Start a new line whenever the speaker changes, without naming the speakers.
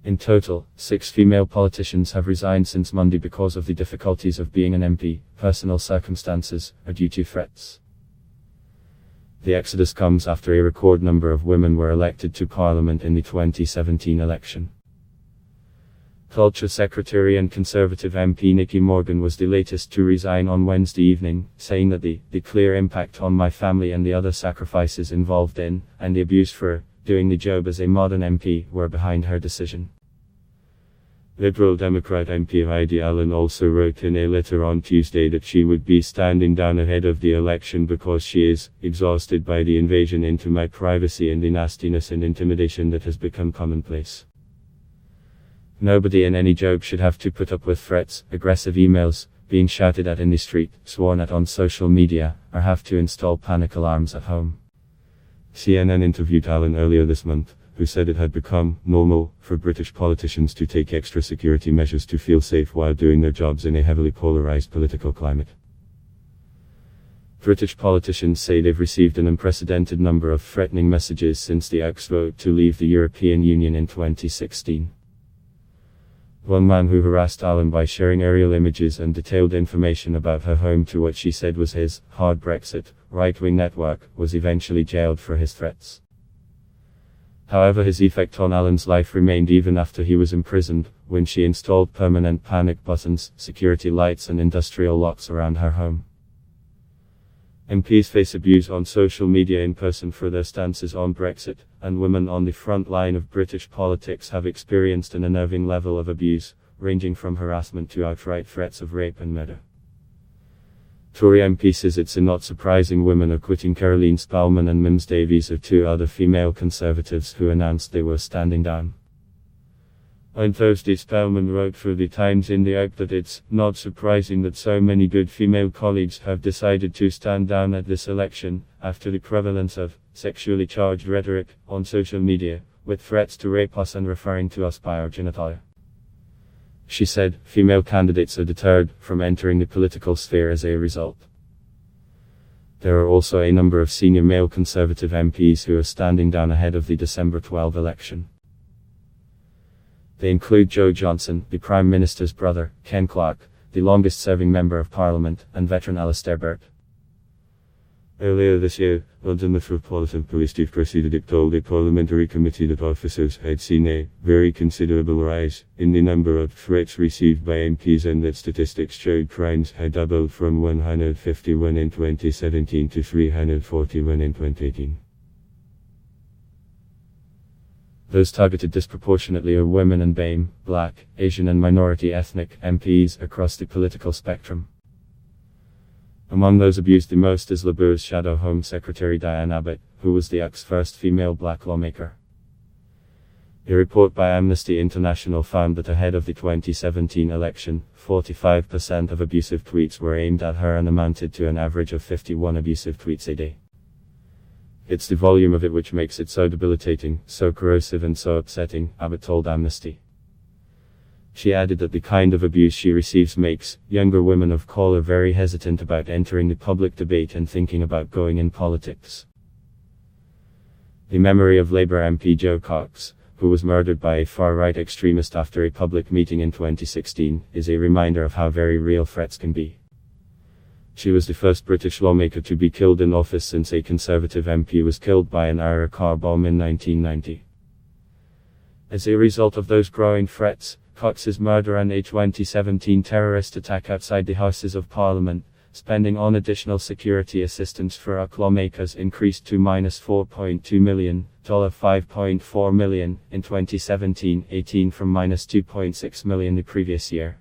In total, 6 female politicians have resigned since Monday because of the difficulties of being an MP, personal circumstances, or due to threats. The exodus comes after a record number of women were elected to Parliament in the 2017 election. Culture Secretary and Conservative MP Nicky Morgan was the latest to resign on Wednesday evening, saying that the clear impact on my family and the other sacrifices involved in, and the abuse for, doing the job as a modern MP, were behind her decision. Liberal Democrat MP Heidi Allen also wrote in a letter on Tuesday that she would be standing down ahead of the election because she is exhausted by the invasion into my privacy and the nastiness and intimidation that has become commonplace. Nobody in any job should have to put up with threats, aggressive emails, being shouted at in the street, sworn at on social media, or have to install panic alarms at home. CNN interviewed Allen earlier this month, who said it had become normal for British politicians to take extra security measures to feel safe while doing their jobs in a heavily polarised political climate. British politicians say they've received an unprecedented number of threatening messages since the UK's vote to leave the European Union in 2016. One man who harassed Allen by sharing aerial images and detailed information about her home to what she said was his hard Brexit right-wing network was eventually jailed for his threats. However, his effect on Allen's life remained even after he was imprisoned, when she installed permanent panic buttons, security lights and industrial locks around her home. MPs face abuse on social media in person for their stances on Brexit, and women on the front line of British politics have experienced an unnerving level of abuse, ranging from harassment to outright threats of rape and murder. Tory MP says it's not surprising women are quitting. Caroline Spellman and Mims Davies are 2 other female Conservatives who announced they were standing down. On Thursday, Spellman wrote for The Times in the UK that it's not surprising that so many good female colleagues have decided to stand down at this election, after the prevalence of sexually charged rhetoric on social media, with threats to rape us and referring to us by our genitalia. She said, female candidates are deterred from entering the political sphere as a result. There are also a number of senior male Conservative MPs who are standing down ahead of the December 12 election. They include Joe Johnson, the Prime Minister's brother, Ken Clarke, the longest-serving Member of Parliament, and veteran Alistair Burt. Earlier this year, London Metropolitan Police Chief Percy Dick told a parliamentary committee that officers had seen a very considerable rise in the number of threats received by MPs and that statistics showed crimes had doubled from 151 in 2017 to 341 in 2018. Those targeted disproportionately are women and BAME, Black, Asian and minority ethnic MPs across the political spectrum. Among those abused the most is Labour's Shadow Home Secretary Diane Abbott, who was the UK's first female black lawmaker. A report by Amnesty International found that ahead of the 2017 election, 45% of abusive tweets were aimed at her and amounted to an average of 51 abusive tweets a day. It's the volume of it which makes it so debilitating, so corrosive and so upsetting, Abbott told Amnesty. She added that the kind of abuse she receives makes younger women of colour very hesitant about entering the public debate and thinking about going in politics. The memory of Labour MP Jo Cox, who was murdered by a far-right extremist after a public meeting in 2016, is a reminder of how very real threats can be. She was the first British lawmaker to be killed in office since a Conservative MP was killed by an Ira car bomb in 1990. As a result of those growing threats, Cox's murder and a 2017 terrorist attack outside the Houses of Parliament, spending on additional security assistance for UK lawmakers increased to -$4.2 million, $5.4 million, in 2017-18 from -$2.6 million the previous year.